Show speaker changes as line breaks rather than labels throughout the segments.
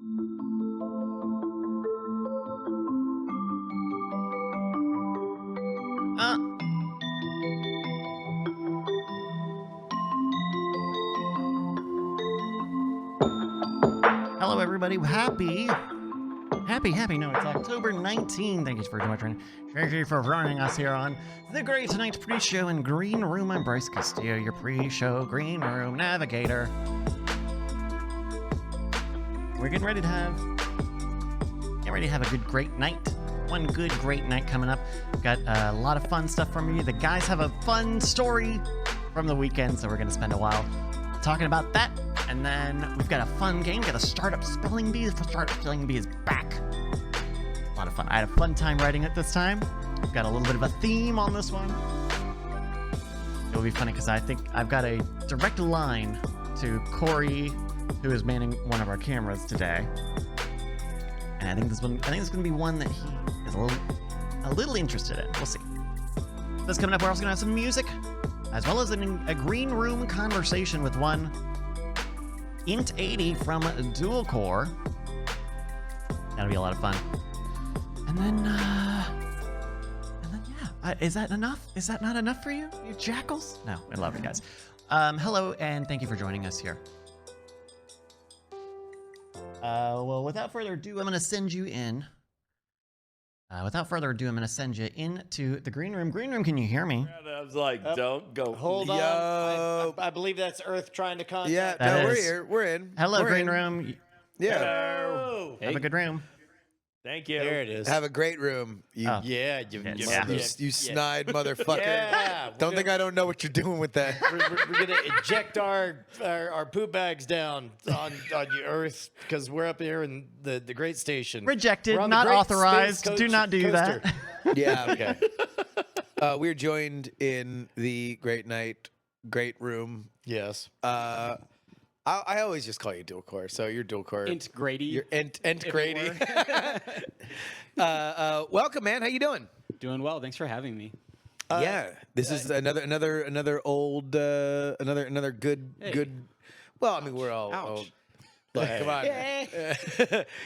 Hello, everybody. Happy. No, it's October 19th. Thank you for joining us here on the Great Night Pre-Show in Green Room. I'm Bryce Castillo, your pre-show Green Room navigator. We're getting ready to have a good, great night. One good, great night coming up. We've got a lot of fun stuff from you. The guys have a fun story from the weekend, so we're going to spend a while talking about that. And then we've got a fun game. We've got a Startup Spelling Bee. Startup Spelling Bee is back. A lot of fun. I had a fun time writing it this time. We've got a little bit of a theme on this one. It'll be funny because I think I've got a direct line to Corey, who is manning one of our cameras today. And I think this is going to be one that he is a little interested in. We'll see. This coming up, we're also going to have some music, as well as a green room conversation with one Int 80 from Dual Core. That'll be a lot of fun. And then yeah. Is that enough? Is that not enough for you? You jackals? No, I love you guys. Hello, and thank you for joining us here. Well, without further ado, I'm going to send you in. I'm going to send you into the green room. Green room, can you hear me?
I was like, don't go.
Hold on. I believe that's Earth trying to contact.
Yeah, no, we're here. We're in.
Hello,
we're
green
in.
room.
Yeah.
Hello.
Have a good room.
Thank you.
There it is.
Have a great room. You,
Yeah,
you snide motherfucker.
Yeah,
don't think I don't know what you're doing with that.
We're gonna eject our poop bags down on your Earth because we're up here in the great station.
Rejected,
We're on the
not
Great
authorized.
Space
Do not do
Coaster.
that.
Yeah. Okay. We're joined in the Great Night Great Room.
Yes.
I always just call you Dual Core, so you're Dual Core.
Int Greaty.
You're Int Greaty. Welcome, man. How you doing?
Doing well. Thanks for having me.
Yeah, this is another old good. Well, I mean, we're all old. Look, come on.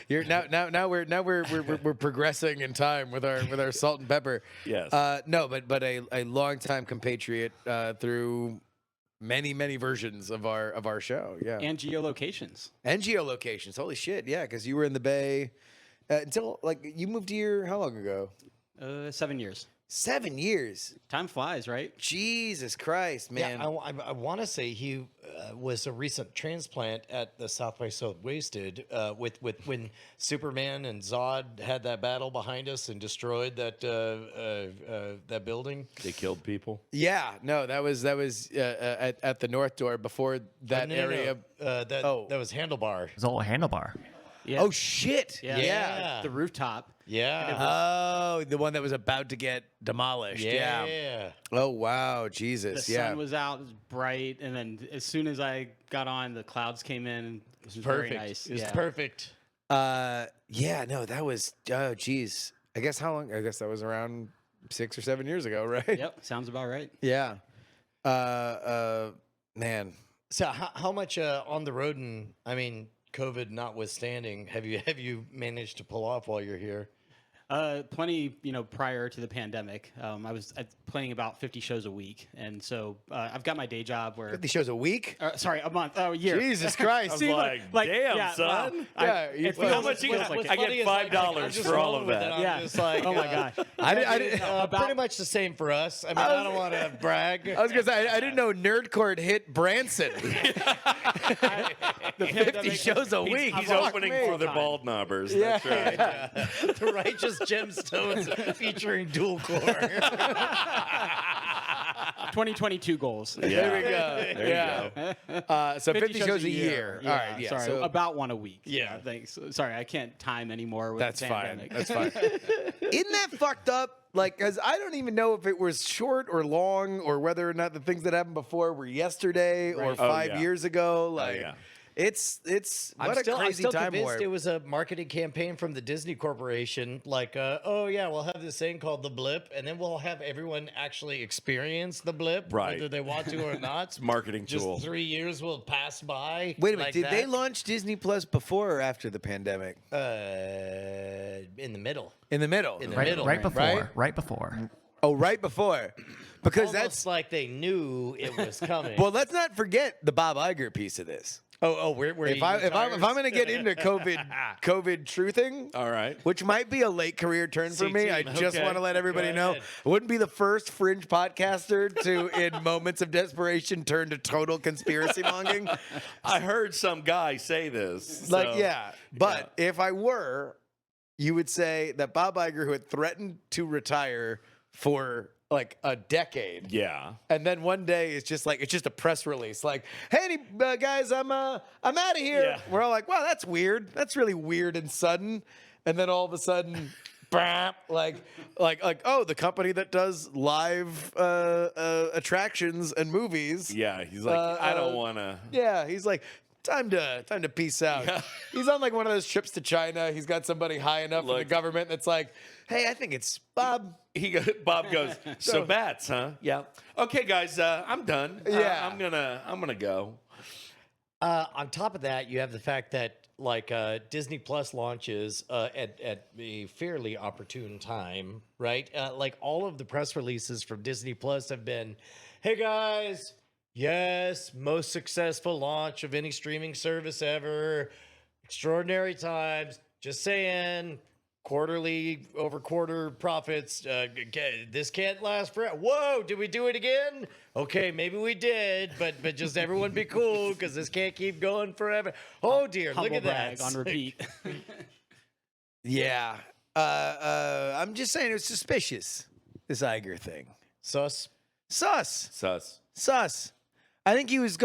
You're now we're progressing in time with our salt and pepper.
Yes.
No, but a longtime compatriot through many versions of our show. Yeah.
And geolocations.
And geolocations. Holy shit. Yeah, because you were in the Bay until you moved here how long ago?
7 years.
7 years.
Time flies, right?
Jesus Christ, man.
Yeah, I want to say he was a recent transplant at the South by Southwasted with when Superman and Zod had that battle behind us and destroyed that building.
They killed people.
Yeah, no, that was at the North Door before that area.
That was Handlebar.
It's all handlebar.
Yeah.
Oh shit!
Yeah.
The rooftop.
Yeah.
Oh, the one that was about to get demolished. Yeah. Oh wow, Jesus.
The sun was out, it was bright, and then as soon as I got on, the clouds came in. And it was
Perfect.
very nice.
It was
yeah.
perfect.
Yeah, no, that was geez. I guess how long? I guess that was around 6 or 7 years ago, right?
Yep, sounds about right.
Yeah. Man.
So how much on the road, and I mean, COVID notwithstanding, have you managed to pull off while you're here?
Plenty, prior to the pandemic, I was playing about 50 shows a week, and so I've got my day job where
50 shows a week?
Sorry, a month. Oh, a year.
Jesus Christ.
I was
See,
damn,
yeah,
son.
wow.
Yeah,
It
Well, how
feels-
much you
feels
got?
like
I
it.
get $5 for all of that.
I'm
Yeah.
just like,
Oh my gosh.
pretty much the same for us. I mean, I don't want to brag.
I was going to say, I didn't know Nerdcore hit Branson.
The
50 shows a week.
He's
Fuck
opening
me.
for the bald knobbers. That's right.
The Righteous Gemstones featuring Dual Core.
2022 goals.
There we go.
There you go.
So 50 shows a year.
Yeah,
All right, yeah.
Sorry,
So
about one a week.
Yeah.
Thanks. Sorry, I can't time anymore with
that's
the
fine.
pandemic.
That's fine. Isn't that fucked up? Because I don't even know if it was short or long or whether or not the things that happened before were yesterday or
Right.
5
yeah.
years ago.
yeah.
It's
I'm
what a
still
crazy time
convinced
warp.
it was a marketing campaign from the Disney Corporation. Like, oh yeah, we'll have this thing called the blip, and then we'll have everyone actually experience the blip,
Right.
whether they want to or not.
It's a marketing
Just
tool.
3 years will pass by.
Wait a minute,
like
did they
that.
launch Disney Plus before or after the pandemic?
In the middle?
In the middle.
In the
Right,
middle,
right before.
right?
Right before.
Oh, right before. Because
Almost
that's
like they knew it was coming.
well. Let's not forget the Bob Iger piece of this.
we're
If I'm going to get into COVID truthing,
All right.
which might be a late career turn for me, I
CT,
just
okay.
want to let everybody
Go
know,
ahead.
I wouldn't be the first fringe podcaster to, in moments of desperation, turn to total conspiracy mongering.
I heard some guy say this.
Like,
so-
yeah. But if I were, you would say that Bob Iger, who had threatened to retire for like a decade,
Yeah.
and then one day it's just a press release, like, "Hey, guys, I'm out of here."
Yeah.
We're all like, "Wow, that's weird. That's really weird and sudden." And then all of a sudden, bam, like, oh, the company that does live attractions and movies.
Yeah. He's like, I don't want to.
Yeah, he's like, time to peace out. He's on like one of those trips to China. He's got somebody high enough in the
Look.
government that's like, "Hey, I think it's Bob."
Bob goes, so bats, huh? Yeah. Okay, guys, I'm done.
Yeah.
I'm gonna go.
On top of that, you have the fact that like Disney Plus launches at a fairly opportune time, right? Like all of the press releases from Disney Plus have been, "Hey guys, yes, most successful launch of any streaming service ever. Extraordinary times. Just saying." Quarterly over quarter profits. This can't last forever. Whoa, did we do it again? Okay, maybe we did, but just everyone be cool because this can't keep going forever. Oh dear, look
Humble
at that.
brag on repeat.
Yeah. I'm just saying it's suspicious, this Iger thing.
Sus.
Sus.
Sus.
I think he was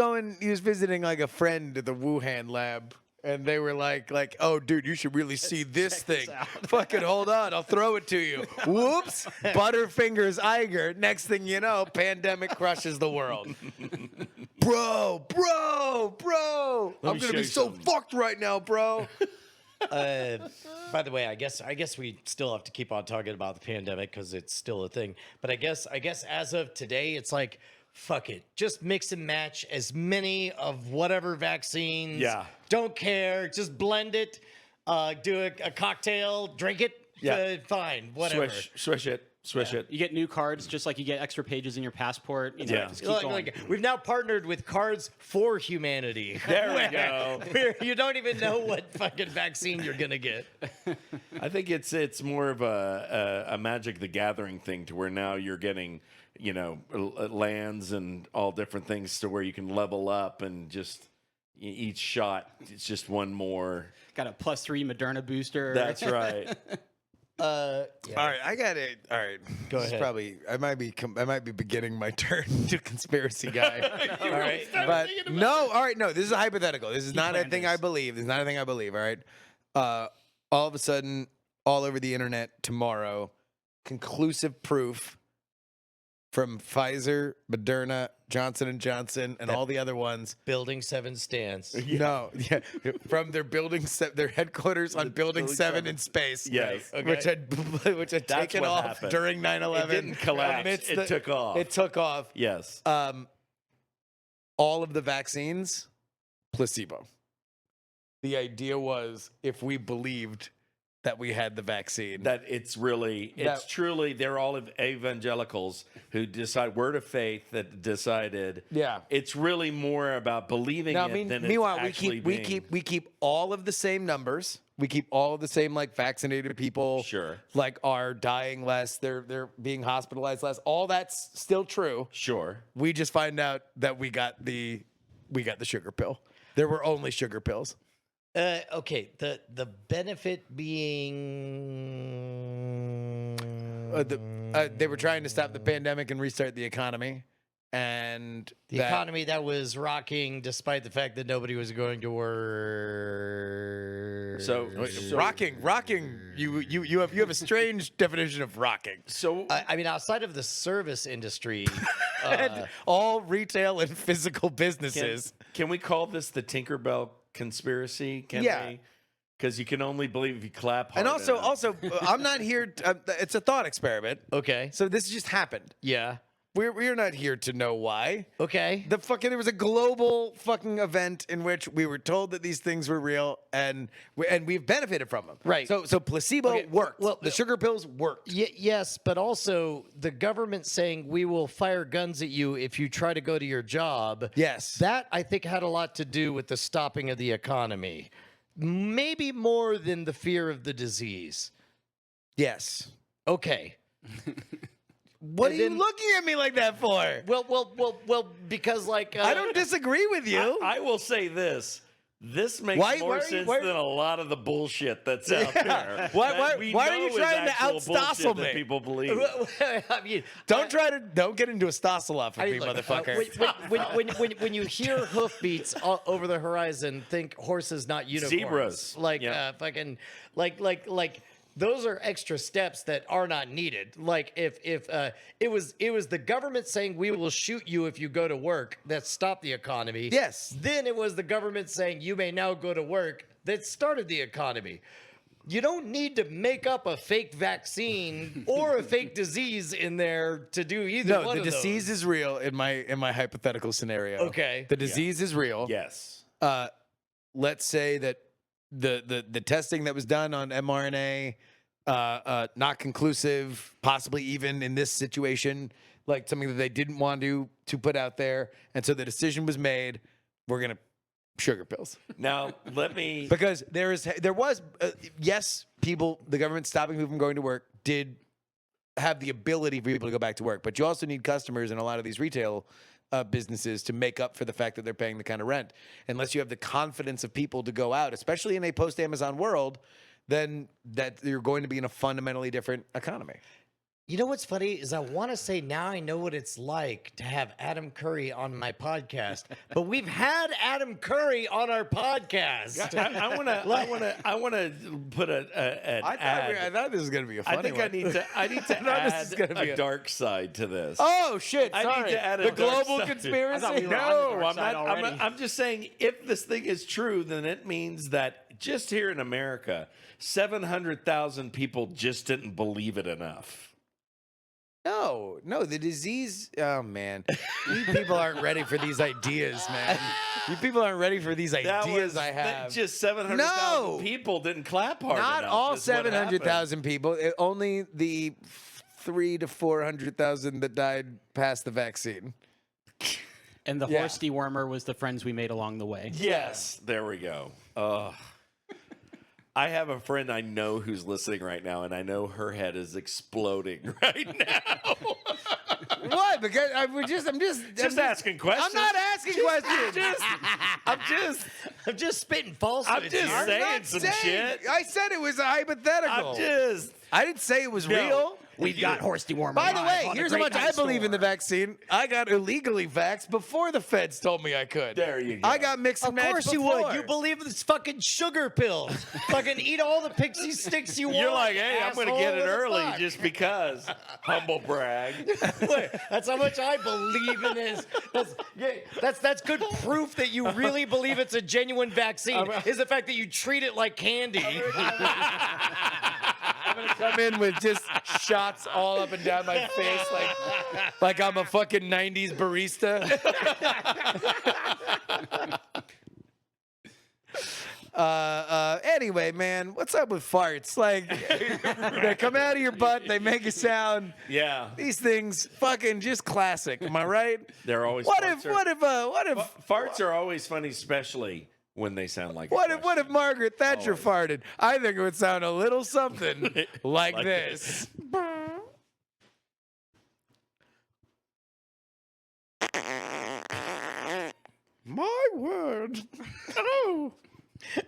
visiting like a friend at the Wuhan lab. And they were like, "Oh, dude, you should really see this thing. Fucking hold on, I'll throw it to you." Whoops, Butterfingers Iger. Next thing you know, pandemic crushes the world. bro. I'm
show
gonna be
you
so
something.
fucked right now, bro.
By the way, I guess we still have to keep on talking about the pandemic because it's still a thing. But I guess as of today, it's like, fuck it. Just mix and match as many of whatever vaccines.
Yeah.
Don't care. Just blend it. Do a cocktail. Drink it.
Yeah.
Fine. Whatever.
Swish it.
You get new cards just like you get extra pages in your passport. You know,
Yeah.
just keep
Like,
going.
we've now partnered with Cards for Humanity.
There we go.
Where you don't even know what fucking vaccine you're gonna get.
I think it's more of a Magic the Gathering thing to where now you're getting, lands and all different things to where you can level up and just each shot it's just one more.
Got a +3 Moderna booster.
That's right.
All right, I got it. All right,
Go
This is
ahead.
probably I might be beginning my turn to conspiracy guy.
All right.
But no, all right, no. This is a hypothetical. This is not a
planned
thing I
this.
believe. This is not a thing I believe. All right. All of a sudden, all over the internet tomorrow, conclusive proof from Pfizer, Moderna, Johnson & Johnson, and all the other ones.
Building 7 stands.
No, yeah, from their their headquarters on Building 7 in space.
Yes.
Okay.
Which had
That's
taken
what
off
happened.
during 9/11.
It didn't collapse.
Amidst
It took off.
It took off.
Yes.
All of the vaccines, placebo. The idea was if we believed that we had the vaccine.
That it's truly, they're all evangelicals who decide word of faith that decided.
Yeah.
It's really more about believing
Now,
it than
meanwhile,
it's actually
we keep all of the same numbers. We keep all of the same vaccinated people.
Sure.
Are dying less. They're being hospitalized less. All that's still true.
Sure.
We just find out that we got the sugar pill. There were only sugar pills.
Okay, the benefit being
They were trying to stop the pandemic and restart the economy, and
the economy that was rocking despite the fact that nobody was going to work.
So
rocking. You have a strange definition of rocking.
So
I mean, outside of the service industry,
And all retail and physical businesses.
can we call this the Tinkerbell conspiracy? Can
Yeah.
they? Because you can only believe if you clap hard
And also,
enough.
I'm not here. It's a thought experiment.
Okay.
So this just happened.
Yeah.
We're not here to know why.
Okay.
There was a global fucking event in which we were told that these things were real, and we've benefited from them.
Right.
So placebo
Okay,
worked.
well,
the sugar pills worked.
Yes, but also the government saying we will fire guns at you if you try to go to your job.
Yes.
That I think had a lot to do with the stopping of the economy. Maybe more than the fear of the disease.
Yes.
Okay.
What
And
are you
then-
looking at me like that for?
Well, because like
I don't disagree with you.
I will say this. This makes
Why-
more
why are you-
sense
why-
than a lot of the bullshit that's out there.
Why-
that we
why are
know
you
is
trying to
actual
outstossel
bullshit
me?
that people believe.
I mean,
Don't get into a stossel off with me,
look,
motherfucker.
when you hear hoofbeats over the horizon, think horses, not unicorns.
Zebras.
Like
Yeah.
fucking like those are extra steps that are not needed. Like if it was the government saying we will shoot you if you go to work that stopped the economy.
Yes.
Then it was the government saying you may now go to work that started the economy. You don't need to make up a fake vaccine or a fake disease in there to do either
No,
one
the
of those.
disease is real in my hypothetical scenario.
Okay.
The disease is real.
Yes.
Let's say that the testing that was done on mRNA not conclusive, possibly even in this situation, like something that they didn't want to put out there, and so the decision was made: we're gonna sugar pills.
Now let me.
Because there was yes, the government stopping people from going to work did have the ability for people to go back to work, but you also need customers in a lot of these retail businesses to make up for the fact that they're paying the kind of rent. Unless you have the confidence of people to go out, especially in a post-Amazon world, then that you're going to be in a fundamentally different economy.
You know what's funny is I want to say now I know what it's like to have Adam Curry on my podcast, but we've had Adam Curry on our podcast.
I want to put an ad.
I thought this was going to be a funny
I think
one.
I need to
I thought this was
add
gonna be
a dark side to this.
Oh shit!
I
Sorry.
need to add a
the
dark
global
side.
conspiracy.
I thought we were on the
No,
dark
I'm
side
not.
already.
I'm just saying, if this thing is true, then it means that just here in America, 700,000 people just didn't believe it enough.
No, the disease. Oh man, you people aren't ready for these ideas, man. You people aren't ready for these ideas I have.
Just 700,000
No.
people didn't clap hard
Not
enough.
all
is what happened.
700,000 people. Only the 300,000 to 400,000 that died past the vaccine.
And the
Yeah.
horse dewormer was the friends we made along the way.
Yes, there we go. I have a friend I know who's listening right now, and I know her head is exploding right now.
What? Because I'm just
asking questions.
I'm not asking questions.
I'm just spitting falsehoods.
I'm just
here.
saying
not
some
saying-
shit.
I said it was a hypothetical. I didn't say it was real.
We've got horse dewormer.
By the
live
way,
on the
here's how
Great
much I
Night
believe in the
Store.
vaccine. I got illegally vaxxed before the feds told me I could.
There you go.
I got mixed and
Of
matched
course you
before.
would. You believe in this fucking sugar pills. Fucking eat all the pixie sticks you want.
You're like, hey, I'm going to get it
asshole.
early
What the
just because. Humble brag.
fuck? Wait, that's how much I believe in this. That's good proof that you really believe it's a genuine vaccine. Is the fact that you treat it like candy.
I'm gonna come in with just shots all up and down my face, like I'm a fucking '90s barista. Anyway, man, what's up with farts? Like, they come out of your butt, they make a sound.
Yeah.
These things, fucking just classic. Am I right?
They're always
What
farts
if
farts are always funny, especially when they sound like
What if Margaret Thatcher farted? I think it would sound a little something like this. My word. Oh.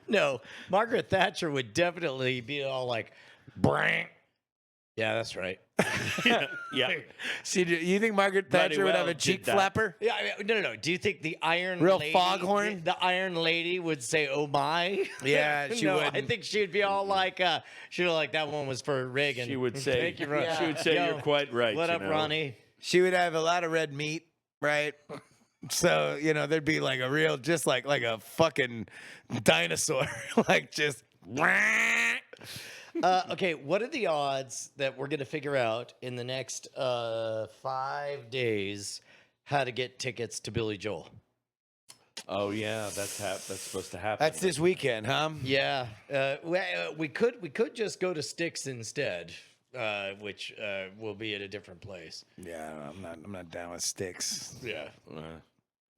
No, Margaret Thatcher would definitely be all like, "Brang." Yeah, that's right.
yeah.
See, do you think Margaret
Bloody
Thatcher would
well
have a
did
cheek
that.
flapper?
Yeah, no. Do you think the Iron
Real
Lady,
foghorn?
The Iron Lady would say, "Oh my"?
Yeah, she
no,
wouldn't.
I think she'd be all like, she'd be like, "That one was for Reagan."
She would say,
Thank you, Ron.
she would say,
Yo,
you're quite right.
What
you
up,
know.
Ronnie?
She would have a lot of red meat, right? So, there'd be like a real, just like a fucking dinosaur, like just.
Okay, what are the odds that we're going to figure out in the next 5 days how to get tickets to Billy Joel?
Oh yeah, that's supposed to happen.
That's this weekend, huh?
Yeah, we could just go to Styx instead, which will be at a different place.
Yeah, I'm not down with Sticks.
Yeah.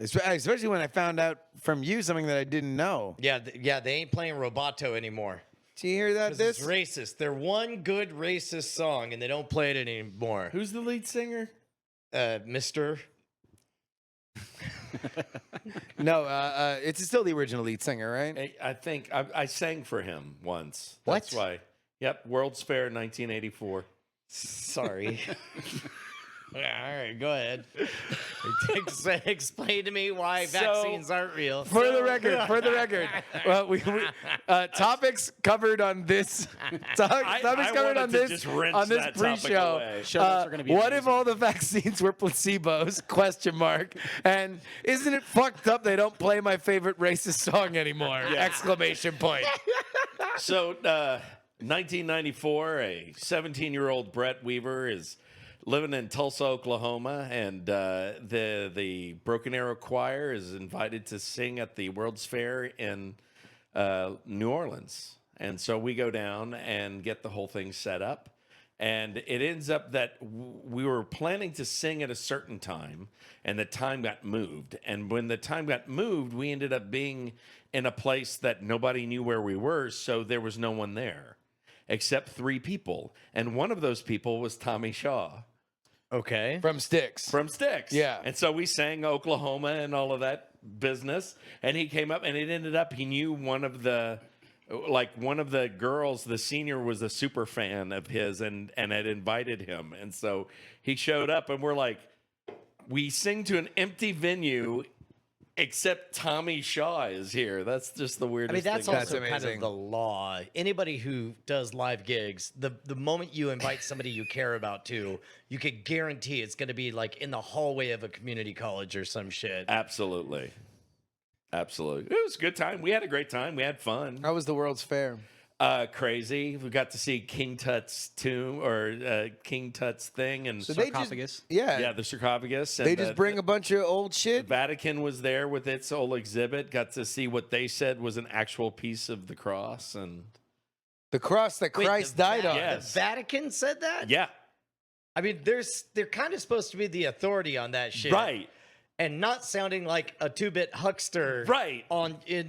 Especially when I found out from you something that I didn't know.
Yeah, they ain't playing Roboto anymore.
Did you hear that?
'Cause it's racist. They're one good racist song, and they don't play it anymore.
Who's the lead singer?
Mr.
No, it's still the original lead singer, right?
I think I sang for him once.
What?
That's why. Yep, World's Fair 1984.
Sorry. All right, go ahead. Explain to me why vaccines aren't real.
For the record, well, we topics covered on this. Topics covered on this pre-show.
Show notes are gonna be
What
amazing.
if all the vaccines were placebos? Question mark. And isn't it fucked up they don't play my favorite racist song anymore? Exclamation point.
So, 1994, a 17-year-old Brett Weaver is living in Tulsa, Oklahoma, and the Broken Arrow Choir is invited to sing at the World's Fair in New Orleans. And so we go down and get the whole thing set up. And it ends up that we were planning to sing at a certain time, and the time got moved. And when the time got moved, we ended up being in a place that nobody knew where we were, so there was no one there except 3 people. And one of those people was Tommy Shaw.
Okay.
From Styx.
From Styx.
Yeah.
And so we sang Oklahoma and all of that business. And he came up, and it ended up he knew one of the girls, the senior, was a super fan of his and had invited him. And so he showed up, and we're like, we sing to an empty venue except Tommy Shaw is here. That's just the weirdest
I mean, that's
thing.
also kind
amazing.
of the law. Anybody who does live gigs, the moment you invite somebody you care about to, you could guarantee it's going to be like in the hallway of a community college or some shit.
Absolutely. Absolutely. It was a good time. We had a great time. We had fun.
How was the World's Fair?
Crazy. We got to see King Tut's tomb or King Tut's thing and
So
Sarcophagus.
yeah, the sarcophagus.
They
And
just bring a bunch of old shit.
Vatican was there with its whole exhibit. Got to see what they said was an actual piece of the cross, and
The cross that
Wait,
Christ
the
died on.
Yes.
The Vatican said that?
yeah,
I mean, they're kind of supposed to be the authority on that shit.
right.
And not sounding like a 2-bit huckster
Right.
on a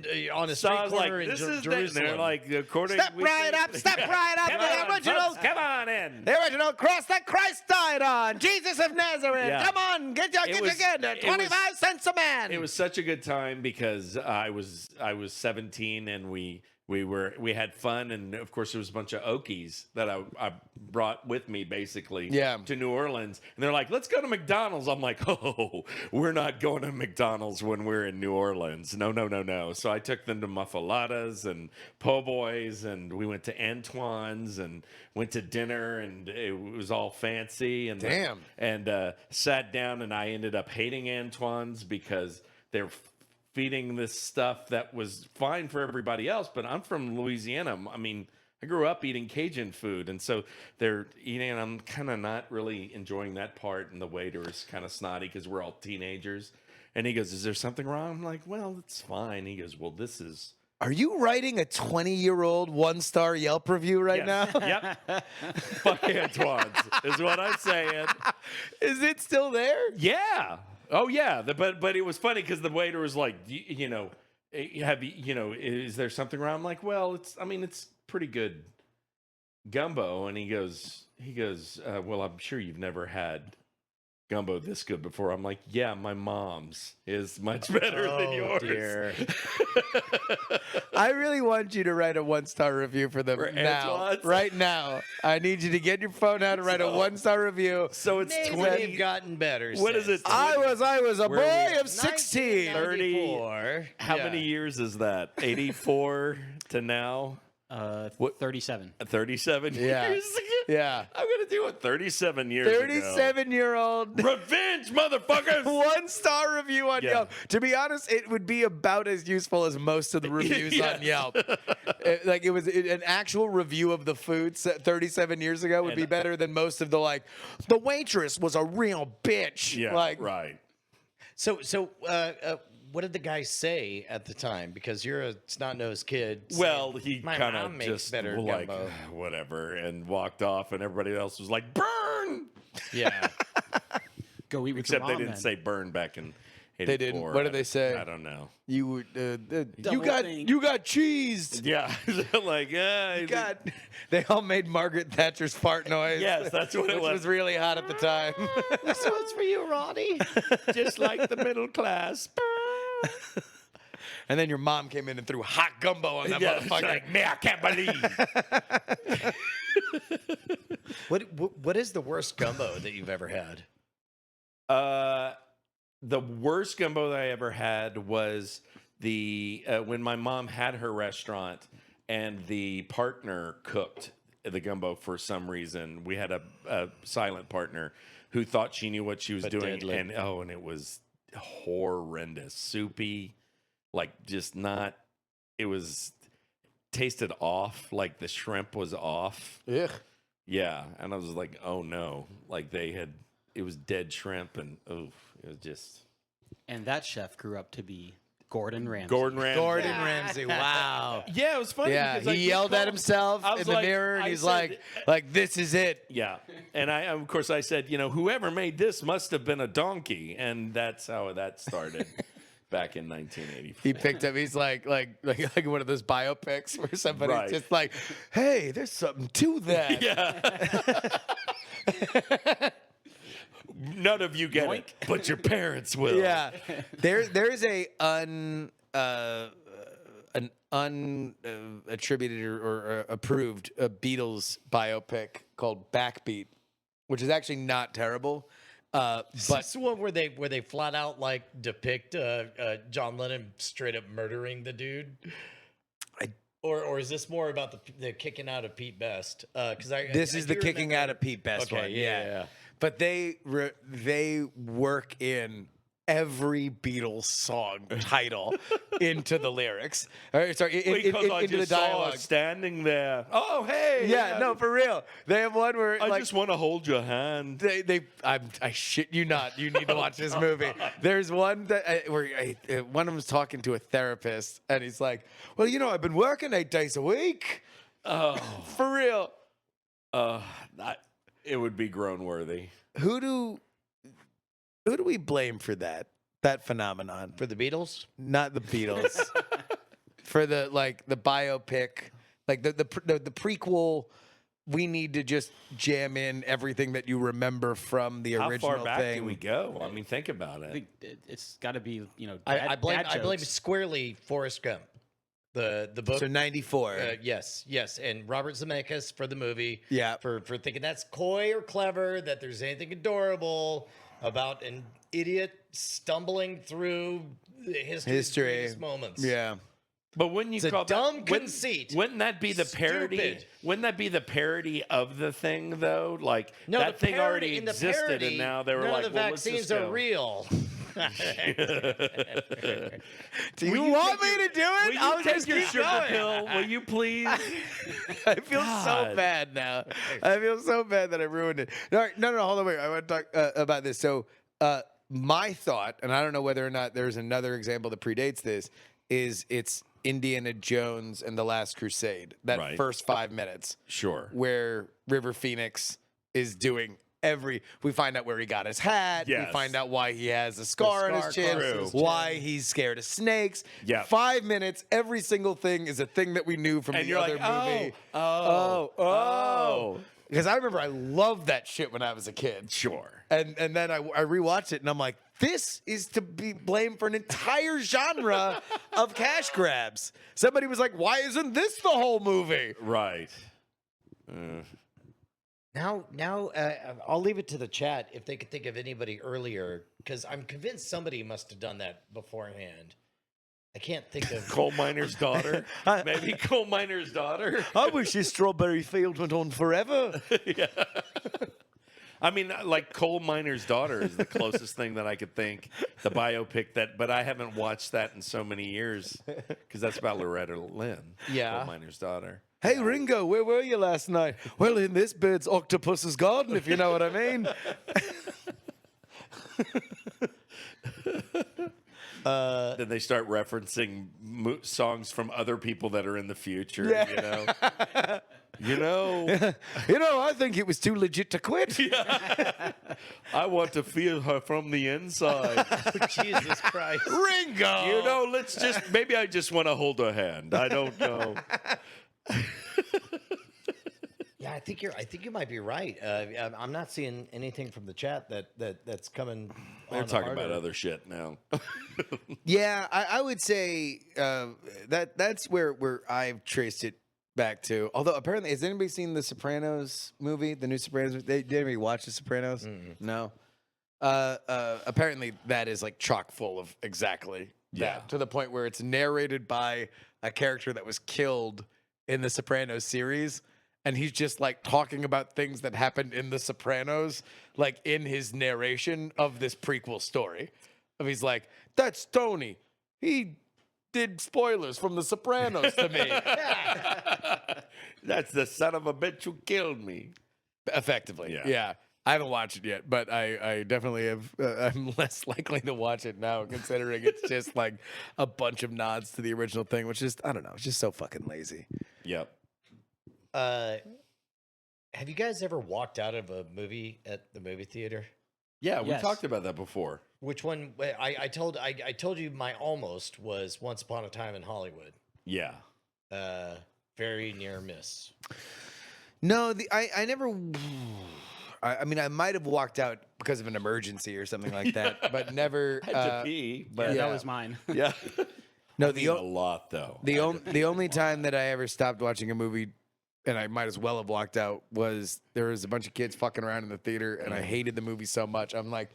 So
street
I was like,
corner in
"This is
Jerusalem.
they're like, according
Step right up,
Come
the
on,
original.
folks, come on in.
The original cross that Christ died on. Jesus of Nazareth.
Yeah.
Come on, get your
was-
kid.
it
25
was-
cents a man.
It was such a good time because I was 17 and we had fun, and of course there was a bunch of Okies that I brought with me basically to New Orleans, and they're like, let's go to McDonald's. I'm like, oh, we're not going to McDonald's when we're in New Orleans. No. So I took them to Muffaladas and Po' Boys, and we went to Antoine's and went to dinner, and it was all fancy and sat down, and I ended up hating Antoine's because they're feeding this stuff that was fine for everybody else, but I'm from Louisiana. I mean, I grew up eating Cajun food, and so they're eating, and I'm kind of not really enjoying that part, and the waiter is kind of snotty because we're all teenagers. And he goes, is there something wrong? I'm like, well, it's fine. He goes, well, this is...
Are you writing a 20-year-old 1-star Yelp review right now?
Yep. Fuck Antoine's is what I'm saying.
Is it still there?
Yeah. Oh yeah, but it was funny because the waiter was like, is there something wrong? I'm like, well, it's pretty good gumbo, and he goes, well, I'm sure you've never had gumbo this good before. I'm like, yeah, my mom's is much better than yours.
Dear.
I really want you to write a 1-star review for them
For
now.
Antoine's?
Right now. I need you to get your phone out and write a 1-star review.
So it's
Maybe
20.
they've gotten better.
What is
since.
it?
I was a
Where
boy of 16.
1994.
How
Yeah.
many years is that? 84 to now?
37.
37
Yeah.
years.
Yeah.
I'm going to do it 37 years ago.
37-year-old.
Revenge, motherfuckers!
1-star review on
Yeah.
Yelp. To be honest, it would be about as useful as most of the reviews on Yelp. It was an actual review of the food 37 years ago would be better than most of the the waitress was a real bitch.
Yeah, right.
So, what did the guy say at the time? Because you're a snot-nosed kid.
Well, he
My
kind
mom
of
makes
just
better
like
gumbo.
whatever and walked off, and everybody else was like, "Burn!"
Yeah.
Go eat with
Except
your
they
mom,
didn't
then.
say "burn" back in.
They didn't. What did they say?
I don't know.
You would you
Double
got
thing.
you got cheese.
Yeah, like
God, they all made Margaret Thatcher's fart noise.
Yes, that's what it
which
was.
was really hot at the time.
This one's for you, Ronnie.
just like the middle class.
And then your mom came in and threw hot gumbo on that
Yeah,
motherfucker.
like, man, I can't believe.
What is the worst gumbo that you've ever had?
The worst gumbo that I ever had was when my mom had her restaurant and the partner cooked the gumbo for some reason. We had a silent partner who thought she knew what she was doing,
deadly.
and it was horrendous, soupy, like just not. It was tasted off, like the shrimp was off.
Ugh.
Yeah, and I was like, oh no, like it was dead shrimp, and it was just
And that chef grew up to be Gordon Ramsay.
Gordon
Ramsay. Wow.
Yeah, it was funny.
Yeah,
because, like,
he
we
yelled at
called-
himself
I
in
was
the
like-
mirror, and
I
he's
said-
like, this is it.
Yeah, and of course I said, whoever made this must have been a donkey, and that's how that started back in 1984.
He picked up. He's like one of those biopics where somebody's
Right.
just like, "Hey, there's something to that."
Yeah. None of you get it, but your parents will.
Yeah. There is an unattributed or approved Beatles biopic called Backbeat, which is actually not terrible.
But
But
this one where they flat out depict John Lennon straight up murdering the dude. Or is this more about the kicking out of Pete Best? Because
this is the kicking out of Pete Best
Okay,
one.
yeah.
But they work in every Beatles song title into the lyrics. Sorry,
Because I
into the
just saw
dialogue.
us standing there. Oh, hey.
Yeah, no, for real. They have one where
I just want to hold your hand.
I shit you not. You need to watch this movie. There's one that where one of them's talking to a therapist, and he's like, "Well, I've been working 8 days a week."
Oh,
For real.
it would be groan worthy.
Who do we blame for that phenomenon?
For the Beatles?
Not the Beatles. For the biopic, like the prequel. We need to just jam in everything that you remember from the
How
original
far back
thing.
can we go? I mean, think about
I
it.
think it's got to be,
I blame
jokes.
squarely Forrest Gump. The book.
So 94.
Yes, and Robert Zemeckis for the movie.
Yeah.
For thinking that's coy or clever, that there's anything adorable about an idiot stumbling through the history's greatest moments.
Yeah.
But wouldn't you
It's a
call
dumb
that,
conceit.
Wouldn't that be the parody?
Stupid.
Wouldn't that be the parody of the thing, though? Like
No,
that
the
thing
parody-
already
in the
existed,
parody,
and now they were
none
like,
of the
well, let's just
vaccines are
go.
real.
Do you want me to do it?
Will you
I'll
take
just
your
keep
sugar
going.
pill? Will you please?
I feel so
God.
bad now. I feel so bad that I ruined it. No, hold on, wait. I want to talk about this. So, my thought, and I don't know whether or not there's another example that predates this, is it's Indiana Jones and the Last Crusade. That
Right.
first 5 minutes,
Sure.
where River Phoenix is doing we find out where he got his hat. We
Yes.
find out why he has a scar on his
scar
chin.
across his
Why he's scared of snakes.
Yeah.
5 minutes. Every single thing is a thing that we knew from
And
the
you're
other
like,
movie.
oh.
Because I remember I loved that shit when I was a kid.
Sure.
And then I rewatched it and I'm like, this is to be blamed for an entire genre of cash grabs. Somebody was like, why isn't this the whole movie?
Right.
Now, I'll leave it to the chat if they could think of anybody earlier, because I'm convinced somebody must have done that beforehand. I can't think of
Coal miner's daughter. Maybe coal miner's daughter.
I wish this strawberry field went on forever.
Yeah. I mean, like coal miner's daughter is the closest thing that I could think. The biopic but I haven't watched that in so many years because that's about Loretta Lynn.
Yeah.
Coal miner's daughter.
Hey, Ringo, where were you last night? Well, in this bird's octopus's garden, if you know what I mean.
Then they start referencing songs from other people that are in the future.
Yeah.
You know,
I think it was too legit to quit.
I want to feel her from the inside.
Jesus Christ.
Ringo.
You know, maybe I just want to hold her hand. I don't know.
Yeah, I think you might be right. I'm not seeing anything from the chat that's coming.
They're talking about other shit now.
Yeah, I would say that's where I've traced it back to. Although apparently, has anybody seen the Sopranos movie, the new Sopranos? Did anybody watch the Sopranos? No. Apparently, that is like chock full of exactly that, to the point where it's narrated by a character that was killed in the Sopranos series. And he's just like talking about things that happened in The Sopranos, like in his narration of this prequel story. He's like, that's Tony. He did spoilers from The Sopranos to me.
That's the son of a bitch who killed me.
Effectively. Yeah. I haven't watched it yet, but I definitely have. I'm less likely to watch it now, considering it's just like a bunch of nods to the original thing, which is, I don't know, it's just so fucking lazy.
Yep.
Have you guys ever walked out of a movie at the movie theater?
Yeah, we
Yes.
talked about that before.
Which one? I told you my almost was Once Upon a Time in Hollywood.
Yeah.
Very near miss.
No, I never. I mean, I might have walked out because of an emergency or something like that, but never.
Had to pee, but
That was mine.
yeah.
No,
I mean, a lot though.
the only time that I ever stopped watching a movie, and I might as well have walked out, was there was a bunch of kids fucking around in the theater, and I hated the movie so much. I'm like,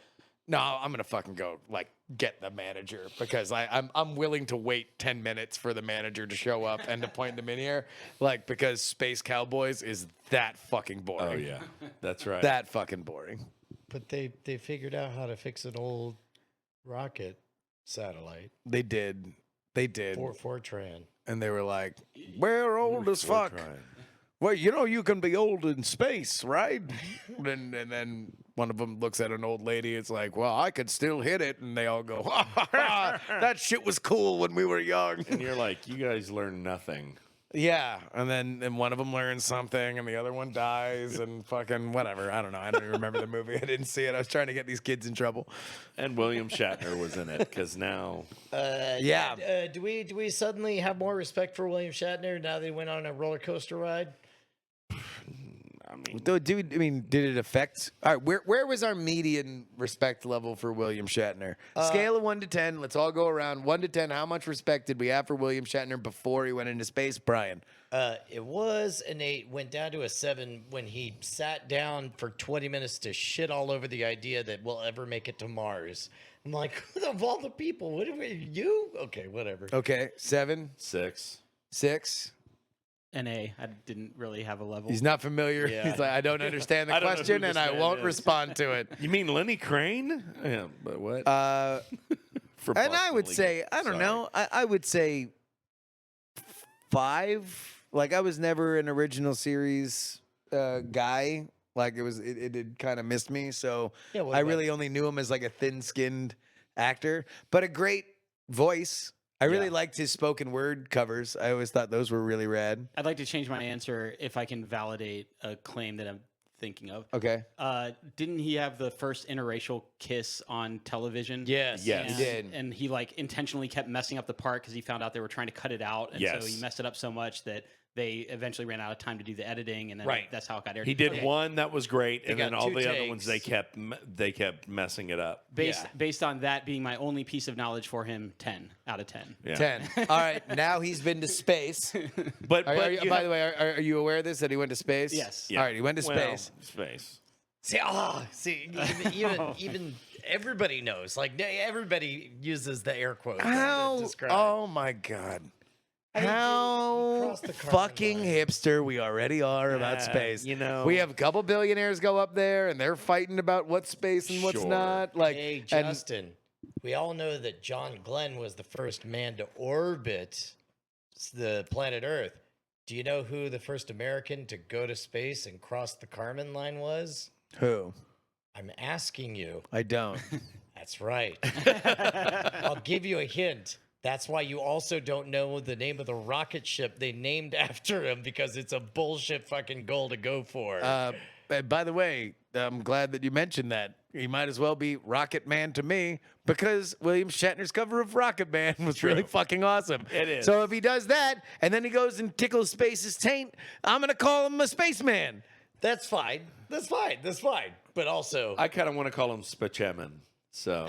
no, I'm gonna fucking go like get the manager, because I'm willing to wait 10 minutes for the manager to show up and to point them in here, like, because Space Cowboys is that fucking boring.
Oh yeah, that's right.
That fucking boring.
But they figured out how to fix an old rocket satellite.
They did.
Fortran.
And they were like, we're old as fuck. Well, you can be old in space, right? and then one of them looks at an old lady. It's like, well, I could still hit it. And they all go, that shit was cool when we were young.
And you're like, you guys learn nothing.
Yeah. And then one of them learns something and the other one dies and fucking whatever. I don't know. I don't even remember the movie. I didn't see it. I was trying to get these kids in trouble.
And William Shatner was in it, because now.
Yeah.
Do we suddenly have more respect for William Shatner now they went on a roller coaster ride?
Did it affect? All right, where was our median respect level for William Shatner? Scale of 1 to 10. Let's all go around. 1 to 10. How much respect did we have for William Shatner before he went into space, Brian?
It was an 8. Went down to a 7 when he sat down for 20 minutes to shit all over the idea that we'll ever make it to Mars. I'm like, of all the people, what are you? Okay, whatever.
Okay, 7,
6.
6.
An A. I didn't really have a level.
He's not familiar.
Yeah.
He's like, I don't understand the
I don't know
question,
who
and
this
I
man
won't
is.
respond to it.
You mean Lenny Crane? Yeah, but what? For
And I
Boston
would
Legal.
say, I don't
Sorry.
know. I would say 5. Like, I was never an original series guy. Like, it had kind of missed me. So
Yeah, what
I
about-
really only knew him as like a thin-skinned actor, but a great voice. I really liked his spoken word covers. I always thought those were really rad.
I'd like to change my answer if I can validate a claim that I'm thinking of.
Okay.
Didn't he have the first interracial kiss on television?
Yes.
Yes.
And,
He did.
And he like intentionally kept messing up the part because he found out they were trying to cut it out, and so
Yes.
he messed it up so much that they eventually ran out of time to do the editing, and then
Right.
that's how it got aired.
He did
Okay.
one that was great, and
got
then all
2
the other ones
takes.
they kept messing it up.
Based on that being my only piece of knowledge for him, 10 out of 10.
Yeah.
10. All right. Now he's been to space.
But
By the way, are you aware of this, that he went to space?
Yes.
Yeah.
All right. He went to
Well,
space.
Space.
See, even everybody knows. Like everybody uses the air quotes. to
How?
describe.
Oh my God.
I mean, he
How
crossed the Kármán
fucking
line.
hipster we already are about space.
You know,
We have a couple billionaires go up there and they're fighting about what's space and what's
Sure.
not. Like,
Hey,
and
Justin, we all know that John Glenn was the first man to orbit the planet Earth. Do you know who the first American to go to space and cross the Kármán line was?
who?
I'm asking you.
I don't.
That's right. I'll give you a hint. That's why you also don't know the name of the rocket ship they named after him, because it's a bullshit fucking goal to go for.
And by the way, I'm glad that you mentioned that. He might as well be Rocket Man to me, because William Shatner's cover of Rocket Man was really fucking awesome.
It is.
So if he does that and then he goes and tickles space's taint, I'm going to call him a spaceman.
That's fine. That's fine. That's fine. But also,
I kind of want to call him Spachemin. So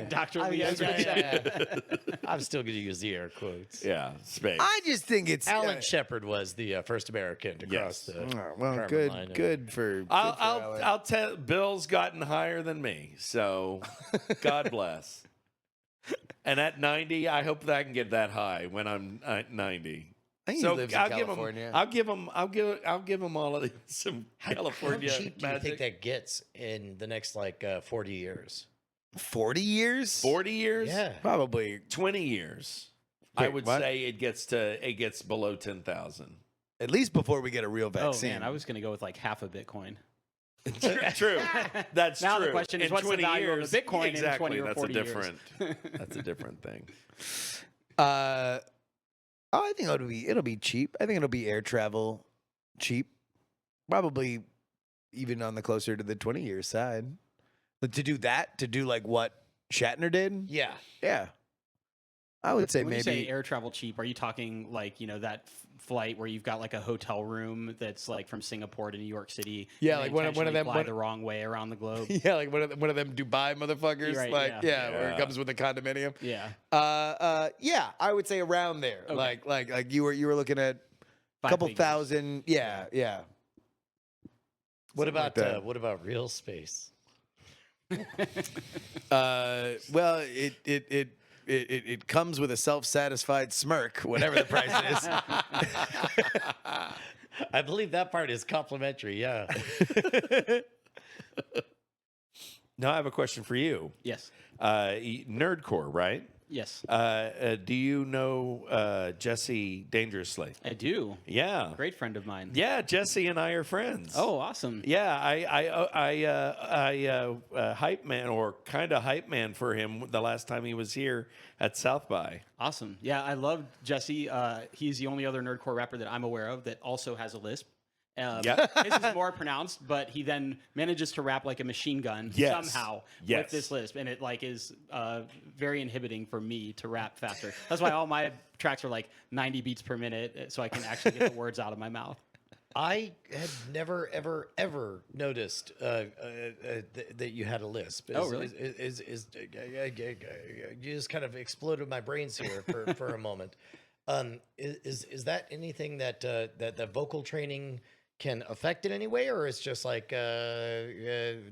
Dr. Lee.
I'm still going to use the air quotes.
yeah, space.
I just think it's
Alan Shepard was the first American to cross the
well,
Kármán line.
good for.
I'll tell. Bill's gotten higher than me, so God bless. And at 90, I hope that I can get that high when I'm 90.
I think
So
he lives in California.
I'll give him all of some California
How cheap do you
magic.
think that gets in the next 40 years?
40 years?
40 years?
Yeah.
Probably
20 years. I
Wait,
would
what?
say it gets below 10,000.
at least before we get a real
Oh
vaccine.
man, I was gonna go with like half a Bitcoin.
True. That's
Now
true.
the question is,
In
what's the
20
value of a
years,
Bitcoin in
exactly,
20 or
that's
40
a
years?
different, That's a different thing.
I think it'll be cheap. I think it'll be air travel cheap. Probably even on the closer to the 20-year side. But to do like what Shatner did?
Yeah.
Yeah. I would say
When you
maybe
say air travel cheap, are you talking like that flight where you've got like a hotel room that's like from Singapore to New York City?
Yeah,
and
like
they
one of them-
intentionally fly
one-
the wrong way around the globe.
yeah, like one of them Dubai motherfuckers.
Right,
like
yeah.
where it
Yeah.
comes with a condominium.
Yeah,
Yeah, I would say around there.
Okay.
Like you were looking at a
Five
couple
figures.
thousand. Yeah.
What
Something like
about
that.
what about real space?
Well, it comes with a self-satisfied smirk, whatever the price is.
I believe that part is complimentary. Yeah.
Now I have a question for you.
Yes,
Nerdcore, right?
yes,
Do you know Jesse Dangerously?
I do.
Yeah.
Great friend of mine.
Yeah, Jesse and I are friends.
Oh, awesome.
Yeah, I hype man or kind of hype man for him the last time he was here at South by.
Awesome. Yeah, I love Jesse. He's the only other nerdcore rapper that I'm aware of that also has a lisp.
Yeah.
His is more pronounced, but he then manages to rap like a machine gun
Yes.
somehow
Yes.
with this lisp, and it like is very inhibiting for me to rap faster. That's why all my tracks are like 90 beats per minute, so I can actually get the words out of my mouth.
I had never, ever noticed that you had a lisp.
Oh, really?
You just kind of exploded my brains here for a moment. Is that anything that the vocal training can affect in any way, or it's just like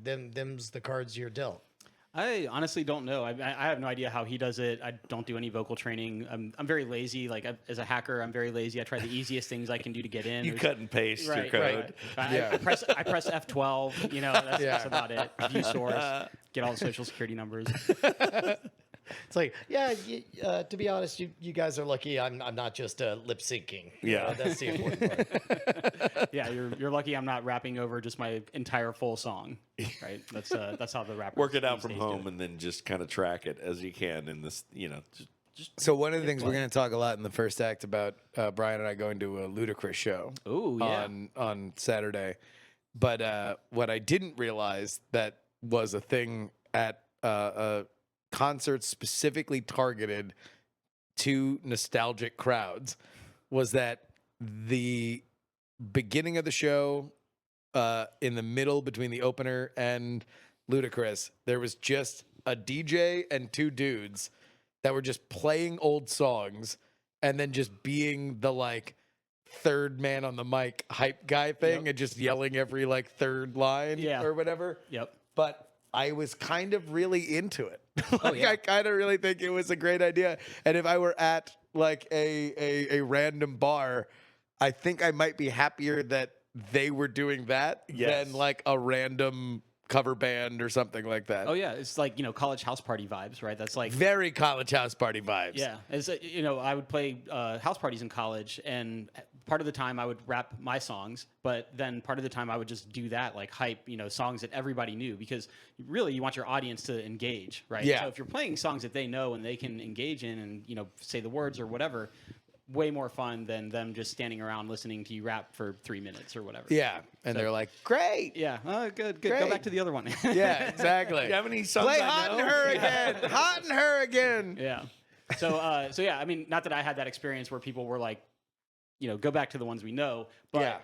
them's the cards you're dealt?
I honestly don't know. I have no idea how he does it. I don't do any vocal training. I'm very lazy. Like as a hacker, I'm very lazy. I try the easiest things I can do to get in.
You cut and paste your
Right,
code.
right. I press F12. That's about it. View source. Get all the social security numbers.
It's like, to be honest, you guys are lucky. I'm not just lip syncing.
Yeah.
That's the important part.
Yeah, you're lucky I'm not rapping over just my entire full song. Right. That's how the rappers
Work it out
these
from
days do
home
it.
and then just kind of track it as you can in this,
So one of the things we're going to talk a lot in the first act about Brian and I going to a Ludacris show
Ooh, yeah.
on Saturday. But what I didn't realize that was a thing at a concert specifically targeted to nostalgic crowds was that the beginning of the show, in the middle between the opener and Ludacris, there was just a DJ and two dudes that were just playing old songs and then just being the like third man on the mic hype guy thing and just yelling every like third line
Yeah.
or whatever.
Yep.
But I was kind of really into it. Like,
yeah.
I kind of really think it was a great idea. And if I were at like a random bar, I think I might be happier that they were doing that than like a random cover band or something like that.
Oh yeah, it's like college house party vibes, right? That's like
Very college house party vibes.
yeah. As I would play house parties in college, and part of the time I would rap my songs, but then part of the time I would just do that, like hype, songs that everybody knew, because really you want your audience to engage, right?
Yeah.
So if you're playing songs that they know and they can engage in and say the words or whatever, way more fun than them just standing around listening to you rap for 3 minutes or whatever.
Yeah. And they're like, great.
Yeah. Oh, good.
Great.
Go back to the other one.
Yeah, exactly.
You have any songs
Play
I
Hot
know?
and Her again. Hot and Her again.
Yeah. So yeah, I mean, not that I had that experience where people were like, go back to the ones we know, but
Yeah.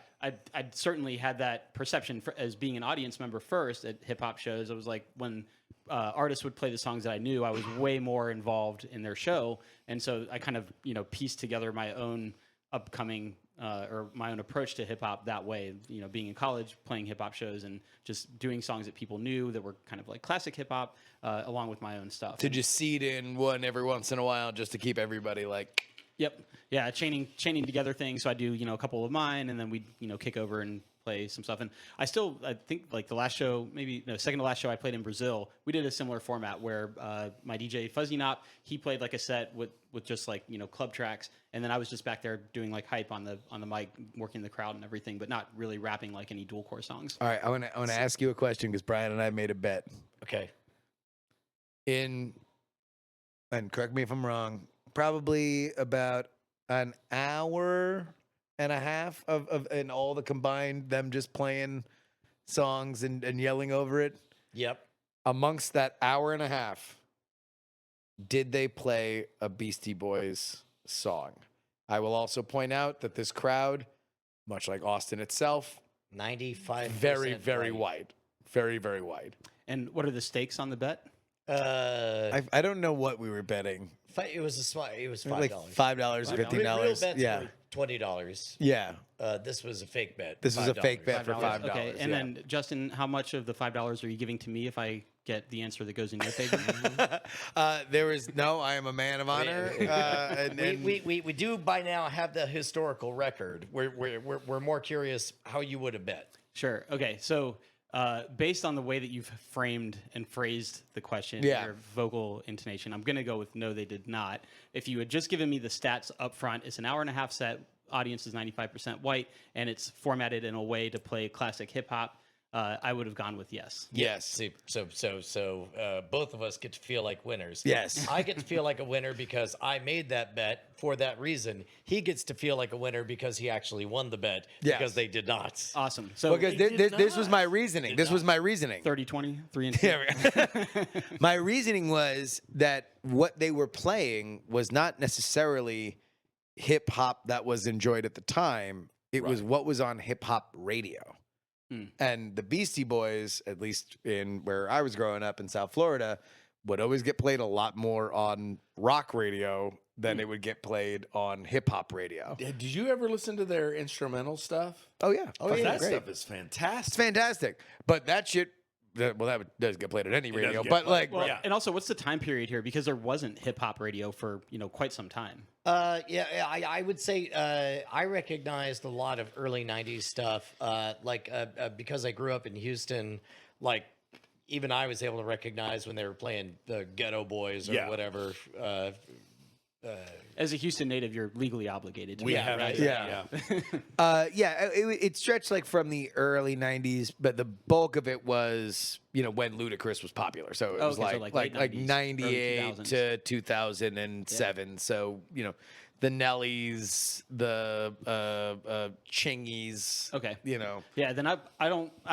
I'd certainly had that perception as being an audience member first at hip hop shows. It was like when artists would play the songs that I knew, I was way more involved in their show, and so I kind of pieced together my own upcoming or my own approach to hip hop that way. Being in college, playing hip hop shows, and just doing songs that people knew that were kind of like classic hip hop, along with my own stuff.
To just seed in one every once in a while, just to keep everybody like.
Yep. Yeah, chaining together things. So I do, a couple of mine, and then we, kick over and play some stuff. And I think like the last show, second to last show I played in Brazil, we did a similar format where my DJ Fuzzy Knop, he played like a set with just like, club tracks, and then I was just back there doing like hype on the mic, working the crowd and everything, but not really rapping like any dual core songs.
All right, I want to ask you a question because Brian and I made a bet.
Okay.
And correct me if I'm wrong, probably about an hour and a half of and all the combined them just playing songs and yelling over it.
Yep.
Amongst that hour and a half, did they play a Beastie Boys song? I will also point out that this crowd, much like Austin itself,
95%.
very, very
white.
wide. Very, very wide.
And what are the stakes on the bet?
I don't know what we were betting.
It was $5.
Like $5 or $15.
Real bets
Yeah.
were $20.
Yeah.
This was a fake bet.
This was a fake
$5.
bet for $5.
Okay, and
yeah.
then Justin, how much of the $5 are you giving to me if I get the answer that goes in your favor?
There is no. I am a man of honor.
We do by now have the historical record. We're more curious how you would have bet.
Sure. Okay. So, based on the way that you've framed and phrased the question,
Yeah.
your vocal intonation, I'm going to go with no, they did not. If you had just given me the stats up front, it's an hour and a half set. Audience is 95% white, and it's formatted in a way to play classic hip hop. I would have gone with yes.
Yes.
See, so both of us get to feel like winners.
Yes.
I get to feel like a winner because I made that bet for that reason. He gets to feel like a winner because he actually won the bet
Yes.
because they did not.
Awesome. So
Because this was my reasoning. This was my reasoning.
30-20, 3 and 2.
Yeah. My reasoning was that what they were playing was not necessarily hip hop that was enjoyed at the time. It was what was on hip hop radio. And the Beastie Boys, at least in where I was growing up in South Florida, would always get played a lot more on rock radio than it would get played on hip hop radio.
Did you ever listen to their instrumental stuff?
Oh yeah.
That
great.
stuff is fantastic.
It's fantastic. But that shit, does get played at any radio.
get
But
played.
like,
Well,
Yeah.
and also, what's the time period here? Because there wasn't hip hop radio for quite some time.
I would say I recognized a lot of early '90s stuff. Because I grew up in Houston, like even I was able to recognize when they were playing the Ghetto Boys or
Yeah.
whatever.
As a Houston native, you're legally obligated to
We
that,
have
right?
it stretched like from the early '90s, but the bulk of it was when Ludacris was popular. So it was
Okay, so
like
late 90s,
'98
early 2000s.
to 2007. So the Nellies, the Chingies.
Okay.
Yeah.
Then I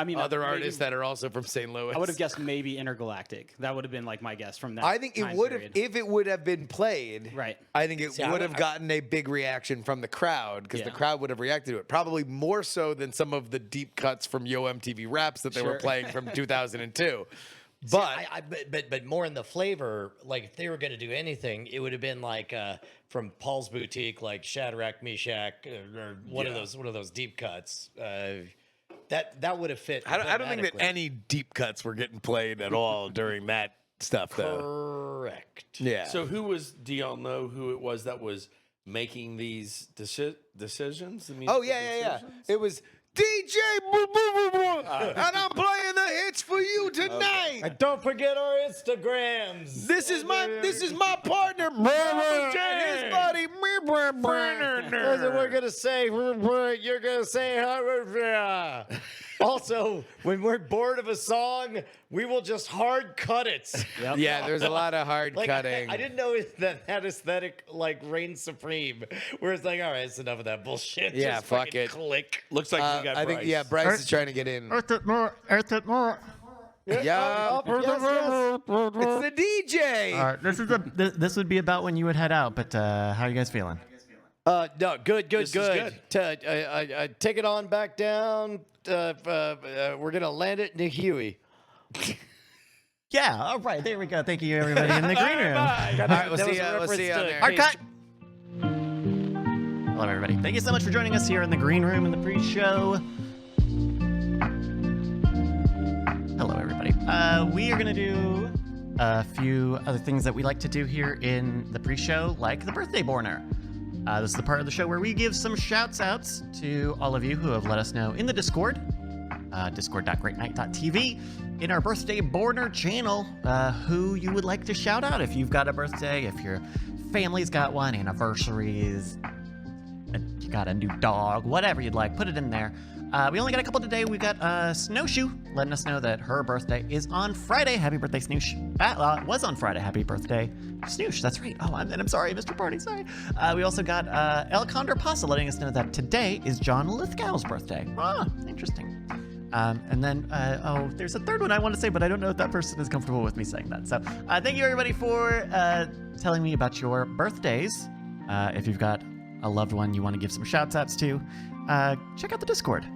mean,
Other
maybe-
artists that are also from St. Louis.
I would have guessed maybe Intergalactic. That would have been like my guess from that.
I think it
time
would have,
period.
if it would have been played.
Right.
I think it
See, I
would
would-
have gotten a big reaction from the crowd because the
Yeah.
crowd would have reacted to it. Probably more so than some of the deep cuts from Yo MTV Raps that they were
Sure.
playing from 2002.
But but more in the flavor. Like if they were going to do anything, it would have been like from Paul's Boutique, like Shadrach, Meshach, or one of those deep cuts. that would have fit.
I don't think that any deep cuts were getting played at all during that stuff, though.
Correct.
Yeah.
So do y'all know who it was that was making these decisions?
Oh, yeah. It was DJ and I'm playing the hits for you tonight.
And don't forget our Instagrams.
This is my partner, and his buddy.
We're gonna say. You're gonna say. Also, when we're bored of a song, we will just hard cut it.
Yep.
Yeah, there's a lot of hard
Like,
cutting.
I didn't know that aesthetic like reigns supreme. Where it's like, all right, it's enough of that bullshit.
Yeah,
Just
fuck
fucking
it.
Click.
Looks like we got
I
Bryce.
think Bryce is trying to get in.
Earth it more. Earth it more.
Yeah,
Yes.
it's the DJ.
All right, this would be about when you would head out, but how are you guys feeling?
No, good.
This is good.
Take it on back down. We're gonna land it in Huey.
Yeah, all right, there we go. Thank you, everybody in the green room.
All right, we'll
That
see
was a
you on
reference
there.
to-
Hard cut. Hello, everybody. Thank you so much for joining us here in the green room in the pre-show. Hello, everybody. We are going to do a few other things that we like to do here in the pre-show, like the birthday borner. This is the part of the show where we give some shouts-outs to all of you who have let us know in the Discord, discord.greatnight.tv, in our birthday borner channel, who you would like to shout out if you've got a birthday, if your family's got one, anniversaries, you got a new dog, whatever you'd like, put it in there. We only got a couple today. We got Snowshoe letting us know that her birthday is on Friday. Happy birthday, Snoosh. Was on Friday. Happy birthday, Snoosh. That's right. Oh, I'm sorry, Mr. Party. Sorry. We also got El Condor Pasa letting us know that today is John Lithgow's birthday. Ah, interesting. And then, there's a third one I want to say, but I don't know if that person is comfortable with me saying that. So thank you, everybody, for telling me about your birthdays. If you've got a loved one you want to give some shouts-outs to, check out the Discord.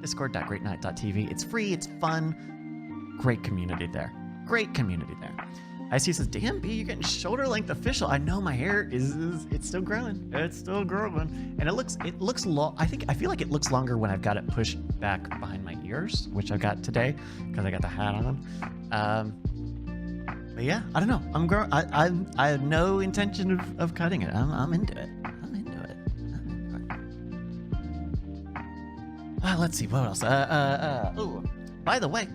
Discord.greatnight.tv. It's free, it's fun, great community there. Great community there. IC says, damn, B, you're getting shoulder-length official. I know my hair it's still growing. It's still growing. And it looks long. I feel like it looks longer when I've got it pushed back behind my ears, which I've got today because I got the hat on. But yeah, I don't know. I'm growing. I have no intention of cutting it. I'm into it. Let's see, what else? Oh, by the way,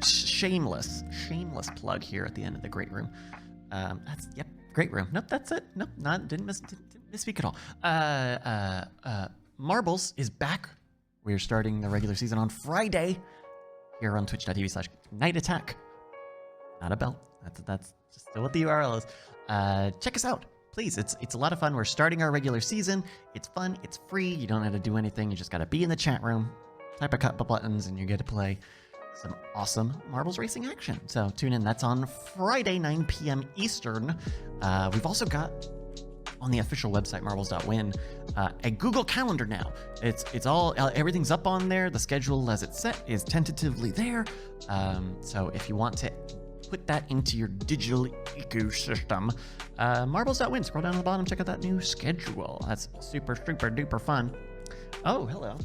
shameless plug here at the end of the great room. Great room. Nope, that's it. Nope, didn't misspeak at all. Marbles is back. We're starting the regular season on Friday here on twitch.tv/Night Attack. Not a belt. That's just still what the URL is. Check us out. Please, it's a lot of fun. We're starting our regular season. It's fun. It's free. You don't have to do anything. You just got to be in the chat room, type a couple buttons, and you get to play some awesome marbles racing action. So tune in. That's on Friday, 9 p.m. Eastern. We've also got on the official website, marbles.win, a Google Calendar now. It's all everything's up on there. The schedule as it's set is tentatively there. So if you want to put that into your digital ecosystem, marbles.win. Scroll down to the bottom, check out that new schedule. That's super duper fun. Oh, hello.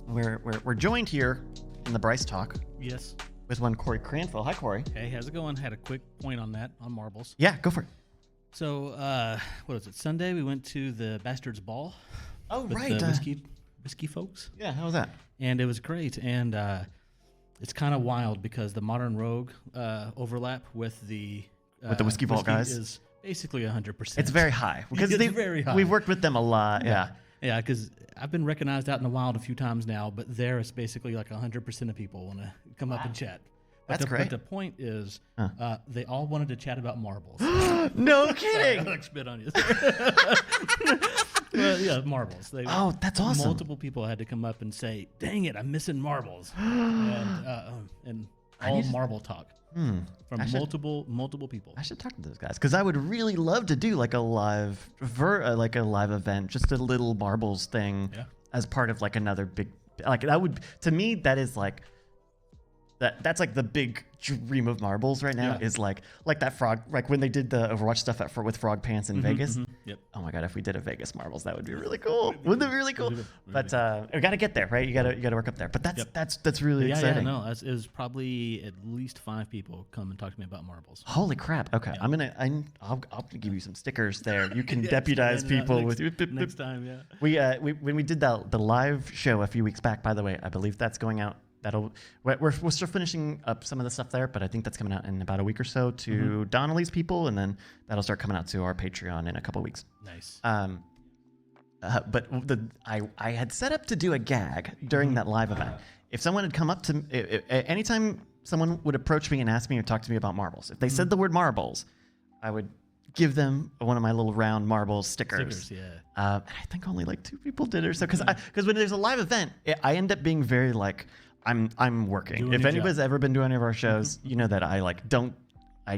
We're joined here in the Bryce Talk.
Yes.
With one Corey Cranfield. Hi, Corey.
Hey, how's it going? Had a quick point on that, on marbles.
Yeah, go for it.
So, what was it? Sunday, we went to the Bastards Ball.
Oh,
with
right.
The whiskey folks.
Yeah, how was that?
And it was great. And it's kind of wild because the Modern Rogue overlap with the
Whiskey Vault guys
is basically 100%.
It's very high. Because
it's very high.
We've worked with them a lot. Yeah.
Yeah, because I've been recognized out in the wild a few times now, but there it's basically like 100% of people want to come up and chat. But
That's great.
But the point is, they all wanted to chat about marbles.
No kidding.
I spit on you. Well, yeah, marbles.
That's awesome.
Multiple people had to come up and say, "Dang it, I'm missing marbles," and all marble talk from multiple people.
I should talk to those guys because I would really love to do like a live event, just a little marbles thing as part of like another big, like that would, to me, that is like that's like the big dream of marbles right now is like that frog, like when they did the Overwatch stuff with Frog Pants in Vegas.
Yep.
Oh my God, if we did a Vegas marbles, that would be really cool. Wouldn't that be really cool? But we got to get there, right? You got to work up there. But that's really exciting.
Yeah, no, it was probably at least 5 people come and talk to me about marbles.
Holy crap. Okay. Yeah. I'll give you some stickers there. You can deputize people with
next time, yeah.
We when we did the live show a few weeks back, by the way, I believe that's going out. We're still finishing up some of the stuff there, but I think that's coming out in about a week or so to Donnelly's people, and then that'll start coming out to our Patreon in a couple of weeks.
Nice.
But I had set up to do a gag during that live event. If someone had come up to anytime someone would approach me and ask me or talk to me about marbles, if they said the word marbles, I would give them one of my little round marble stickers. I think only like 2 people did it or so, because when there's a live event, I end up being very like I'm working.
Doing
if
your
anybody's ever been to any of our shows, you know that I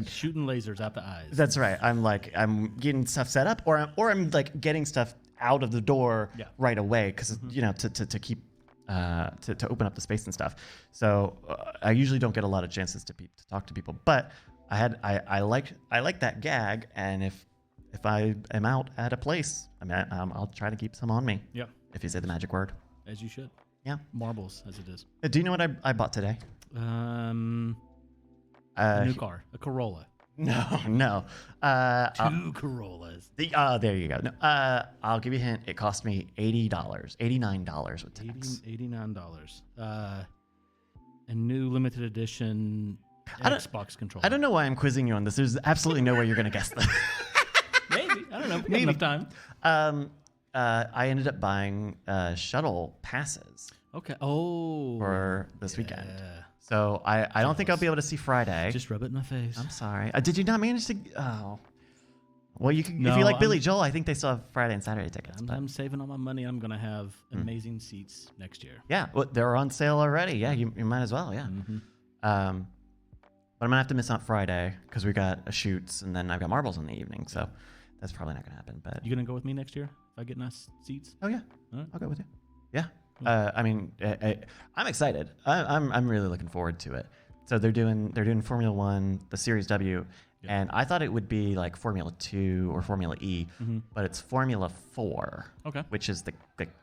shooting lasers out the eyes.
That's right. I'm getting stuff set up, or I'm like getting stuff out of the door right away because to keep to open up the space and stuff. So I usually don't get a lot of chances to talk to people, but I like that gag, and if I am out at a place, I'll try to keep some on me.
Yeah.
If you say the magic word.
As you should.
Yeah.
Marbles, as it is.
Do you know what I bought today?
A new car, a Corolla.
No.
2 Corollas.
There you go. No, I'll give you a hint. It cost me $89 with tax.
$89. A new limited edition Xbox controller.
I don't know why I'm quizzing you on this. There's absolutely no way you're going to guess that.
Maybe. I don't know. Maybe. Enough time.
I ended up buying shuttle passes.
Okay. Oh.
For this weekend. So I don't think I'll be able to see Friday.
Just rub it in my face.
I'm sorry. Did you not manage to? Oh. Well, you can. No, if you like Billy Joel, I think they still have Friday and Saturday tickets.
I'm saving all my money. I'm gonna have amazing seats next year.
Yeah, well, they're on sale already. Yeah, you might as well. Yeah. But I'm gonna have to miss out Friday because we got a shoots and then I've got marbles in the evening. So that's probably not gonna happen. But
you gonna go with me next year if I get nice seats?
Oh yeah,
right.
I'll go with you. Yeah. I'm excited. I'm really looking forward to it. So they're doing Formula One, the Series W, and I thought it would be like Formula 2 or Formula E, but it's Formula 4, which is the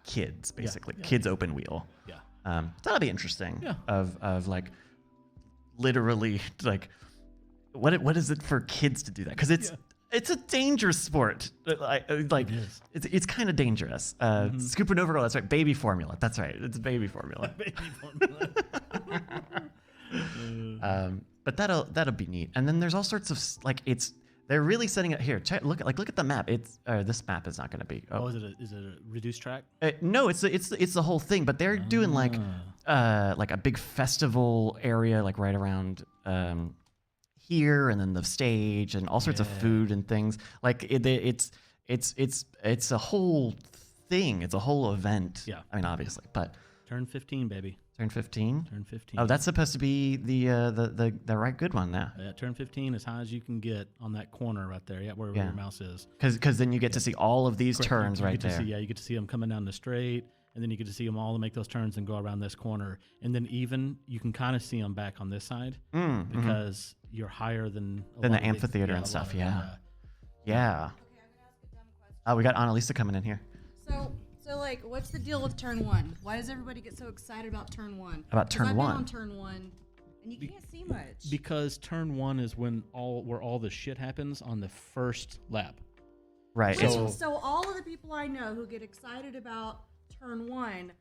kids basically, kids open wheel. Yeah. That'll be interesting. Yeah. Of like literally like what is it for kids to do that? Because it's a dangerous sport. Like it's kind of dangerous. Supernova Girl, that's right. Baby formula. That's right. It's baby formula.
Baby formula.
But that'll be neat. And then there's all sorts of they're really setting it here. Look at the map. This map is not going to be.
Oh, is it a reduced track?
No, it's the whole thing. But they're doing like a big festival area like right around here, and then the stage and all sorts of food and things. Like it's a whole thing. It's a whole event. Yeah. I mean, obviously, but
turn 15, baby.
Turn 15.
Turn 15.
Oh, that's supposed to be the right good one now.
Yeah, turn 15 as high as you can get on that corner right there. Yeah, where your mouse is.
Because then you get to see all of these turns right there.
You get to see them coming down the straight, and then you get to see them all make those turns and go around this corner, and then even you can kind of see them back on this side because you're higher than
the amphitheater and stuff. Yeah.
Okay, I'm gonna ask a dumb question.
Oh, we got Annalisa coming in here.
So like, what's the deal with turn 1? Why does everybody get so excited about turn 1?
About turn 1?
I've been on turn 1, and you can't see much.
Because turn 1 is where all the shit happens on the first lap.
Right.
So all of the people I know who get excited about turn 1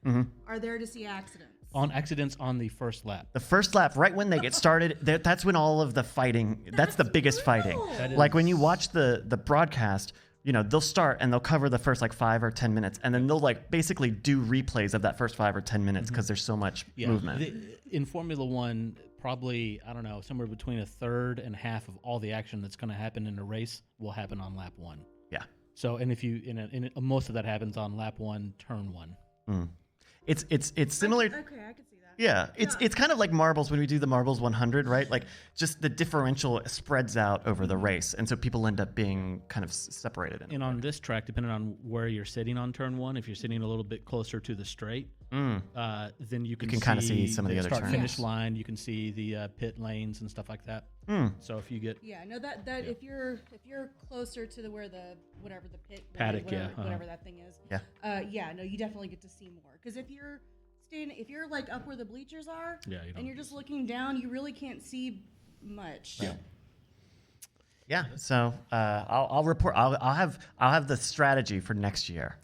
are there to see accidents.
On accidents on the first lap.
The first lap, right when they get started, that's when all of the fighting. That's the biggest fighting. Like when you watch the broadcast. They'll start and they'll cover the first like 5 or 10 minutes, and then they'll like basically do replays of that first 5 or 10 minutes because there's so much movement.
In Formula One, probably, I don't know, somewhere between a third and half of all the action that's going to happen in a race will happen on lap 1.
Yeah.
So, and if you most of that happens on lap 1, turn 1.
It's similar.
Okay, I could see that.
Yeah, it's kind of like marbles when we do the marbles 100, right? Like just the differential spreads out over the race, and so people end up being kind of separated.
And on this track, depending on where you're sitting on turn one, if you're sitting a little bit closer to the straight, then you can
kind of see some of the other
start
turns.
finish line. You can see the pit lanes and stuff like that. So if you get
if you're closer to where the whatever the pit
Paddock,
whatever that thing is, you definitely get to see more. Because if you're like up where the bleachers are, and you're just looking down, you really can't see much.
Yeah. So I'll report. I'll have the strategy for next year.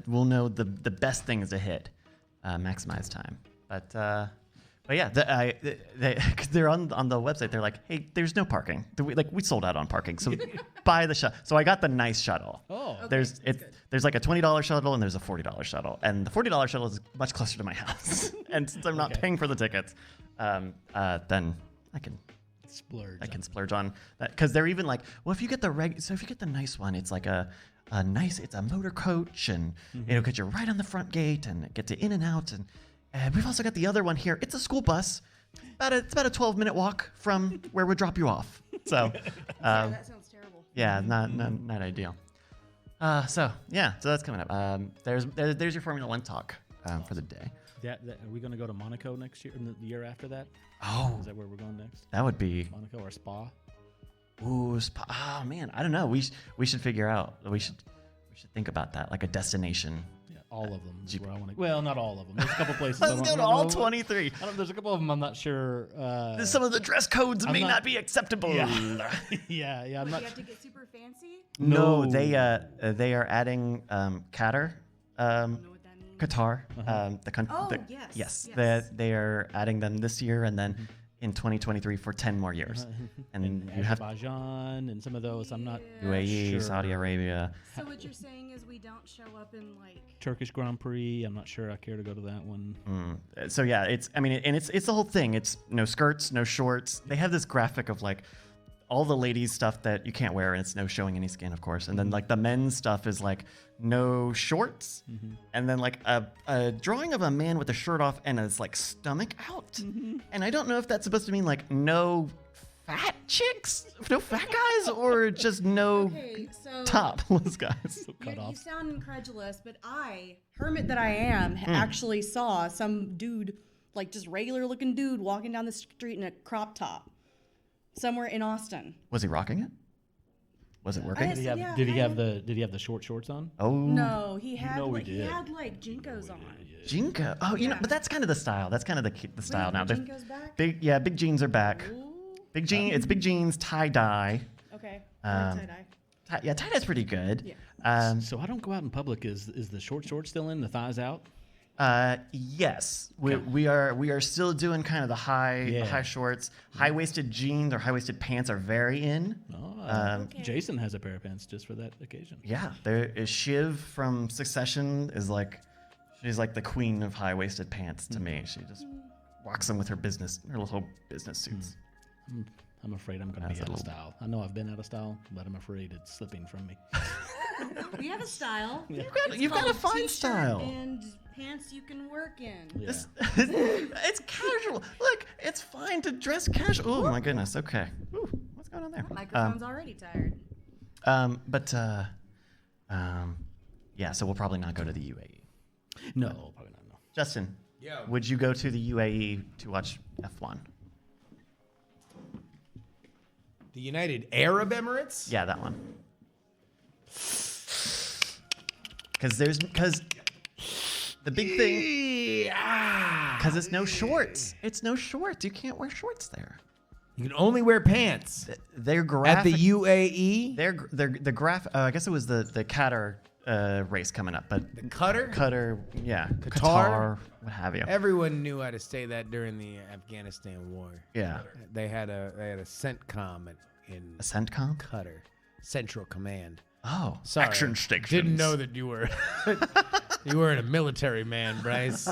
We'll know the best things to hit, maximize time. But yeah, cause they're on the website. They're like, hey, there's no parking. We sold out on parking. So buy the shuttle. So I got the nice shuttle.
Oh,
okay,
there's like a $20 shuttle and there's a $40 shuttle, and the $40 shuttle is much closer to my house. And since I'm not paying for the tickets, then I can splurge on that, because they're even like, well, if you get if you get the nice one, it's like it's a motor coach, and it'll get you right on the front gate and it gets you in and out, and we've also got the other one here. It's a school bus. It's about a 12-minute walk from where we drop you off. So
that sounds terrible.
yeah, not ideal. So that's coming up. There's your Formula One talk for the day.
are we going to go to Monaco next year, the year after that?
Oh,
Is that where we're going next?
that would be.
Monaco or Spa?
Ooh, oh man, I don't know. We should figure out. We should think about that, like a destination.
Yeah, all of them is where I want to. Well, not all of them. There's a couple places. I
Let's
don't
go to
know.
all 23.
There's a couple of them I'm not sure.
Some of the dress codes may not be acceptable.
Yeah. yeah. I'm
But
not.
you have to get super fancy.
No, they are adding Qatar,
I don't know what that means.
Qatar, the country.
Oh, yes.
They are adding them this year, and then in 2023 for 10 more years. And you have
Azerbaijan and some of those. I'm not
UAE,
sure.
Saudi Arabia.
So what you're saying is we don't show up in like.
Turkish Grand Prix. I'm not sure I care to go to that one.
So yeah, it's the whole thing. It's no skirts, no shorts. They have this graphic of like all the ladies stuff that you can't wear, and it's no showing any skin, of course. And then like the men's stuff is like no shorts, and then like a drawing of a man with a shirt off and his like stomach out. And I don't know if that's supposed to mean like no fat chicks, no fat guys, or just no
Okay, so
topless guys.
you sound incredulous, but hermit that I am, actually saw some dude, like just regular looking dude, walking down the street in a crop top somewhere in Austin.
Was he rocking it? Was it working?
I
Did he
Yeah,
have
kinda.
the the short shorts on?
Oh
No, he had
know we
like he
did.
had like Jinkos on.
Jinko. Oh, you know,
Yeah.
but that's kind of the style. That's kind of the style
Wait,
now.
the
They're
Jinkos back?
big jeans are back.
Ooh.
It's big jeans, tie dye.
Okay.
Um,
Tie-dye.
Tie dye's pretty good.
Yeah.
So I don't go out in public. Is the short still in? The thighs out?
Yes, we are still doing kind of the high shorts, high waisted jeans or high waisted pants are very in.
Oh, Jason has a pair of pants just for that occasion.
Yeah, there is Shiv from Succession is like, she's like the queen of high waisted pants to me. She just rocks them with her little business suits.
I'm afraid I'm going to be out of style. I know I've been out of style, but I'm afraid it's slipping from me.
We have a style.
You've got a fine
T-shirt
style.
and pants you can work in.
Yeah.
It's casual. Look, it's fine to dress casual. Oh my goodness. Okay. Ooh, what's going on there?
Microphone's already tired.
Yeah. So we'll probably not go to the UAE.
No, probably not. No.
Justin,
Yeah.
would you go to the UAE to watch F1?
The United Arab Emirates?
Yeah, that one. Because the big thing, because it's no shorts. It's no shorts. You can't wear shorts there.
You can only wear pants.
They're graphic.
At the UAE?
They're the graph. I guess it was the Qatar race coming up, but
The Qatar?
yeah,
Qatar?
what have you?
Everyone knew how to say that during the Afghanistan war.
Yeah,
They had a CENTCOM in
a CENTCOM.
Qatar. Central Command.
Oh,
Sorry.
action stations.
Didn't know that you were you weren't a military man, Bryce.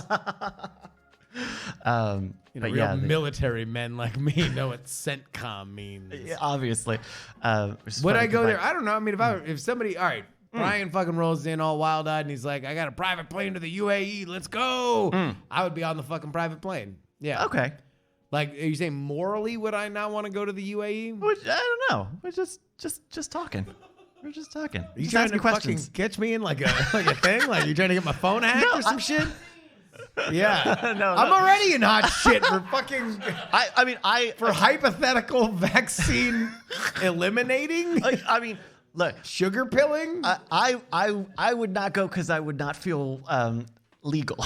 But
Real
yeah,
military men like me know what CENTCOM means.
obviously.
Would I go there? I don't know. I mean, if somebody, all right, Brian fucking rolls in all wild-eyed, and he's like, I got a private plane to the UAE. Let's go. I would be on the fucking private plane. Yeah.
Okay.
Like, are you saying morally would I not want to go to the UAE?
Which, I don't know. We're just talking. We're just talking.
You
Just
trying
asking
to
questions.
fucking catch me in like a thing? Like you trying to get my phone hacked or some shit? Yeah.
No,
I'm already in hot shit for fucking for hypothetical vaccine eliminating.
I mean, look,
Sugar pilling?
I would not go because I would not feel legal.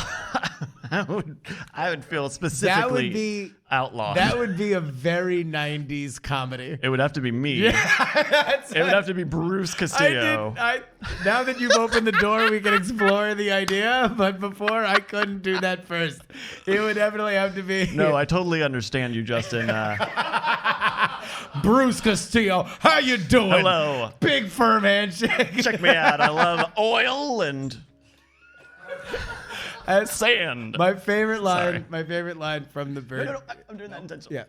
I would feel specifically outlawed.
That would be a very 90s comedy.
It would have to be me.
Yeah,
it would have to be Bruce Castillo.
Now that you've opened the door, we can explore the idea. But before, I couldn't do that first. It would definitely have to be.
No, I totally understand you, Justin.
Bruce Castillo, how you doing?
Hello.
Big firm handshake.
Check me out. I love oil and sand.
My favorite line. My favorite line from the bird.
No, I'm doing that intentionally.
Yeah.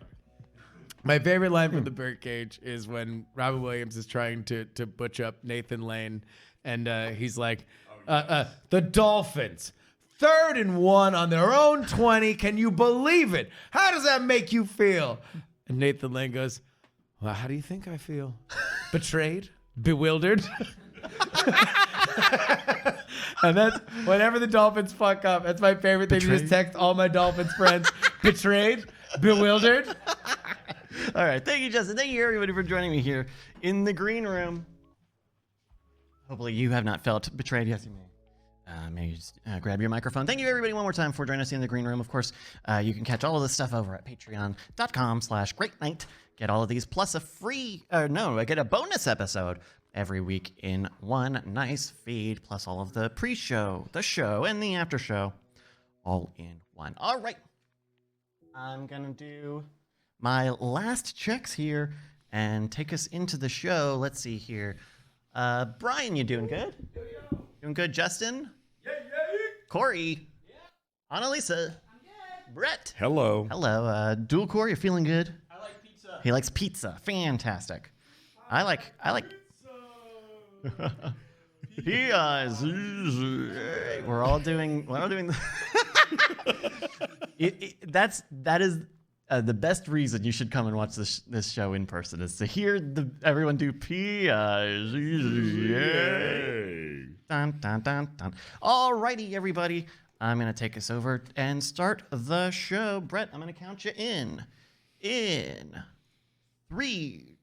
My favorite line from the Birdcage is when Robin Williams is trying to butch up Nathan Lane, and he's like, the Dolphins, 3rd and 1 on their own 20. Can you believe it? How does that make you feel? And Nathan Lane goes, well, how do you think I feel? Betrayed? Bewildered? And that's whenever the Dolphins fuck up, that's my favorite thing to just text all my Dolphins friends. Betrayed? Bewildered?
All right. Thank you, Justin. Thank you, everybody, for joining me here in the green room. Hopefully you have not felt betrayed. Yes, you may. Maybe just grab your microphone. Thank you, everybody, one more time for joining us in the green room. Of course, you can catch all of this stuff over at patreon.com/greatnight. Get all of these plus a free, get a bonus episode every week in one nice feed, plus all of the pre-show, the show, and the after show, all in one. All right. I'm going to do my last checks here and take us into the show. Let's see here. Brian, you doing good? Doing good, Justin? Yeah. Corey? Yeah. Annalisa? I'm good. Brett?
Hello.
Hello. Dual Core, you feeling good? I like pizza. He likes pizza. Fantastic. I like we're all doing that is the best reason you should come and watch this show in person is to hear everyone do P.I.s. Dun, dun, dun, dun. Alrighty, everybody. I'm going to take us over and start the show. Brett, I'm going to count you in 3,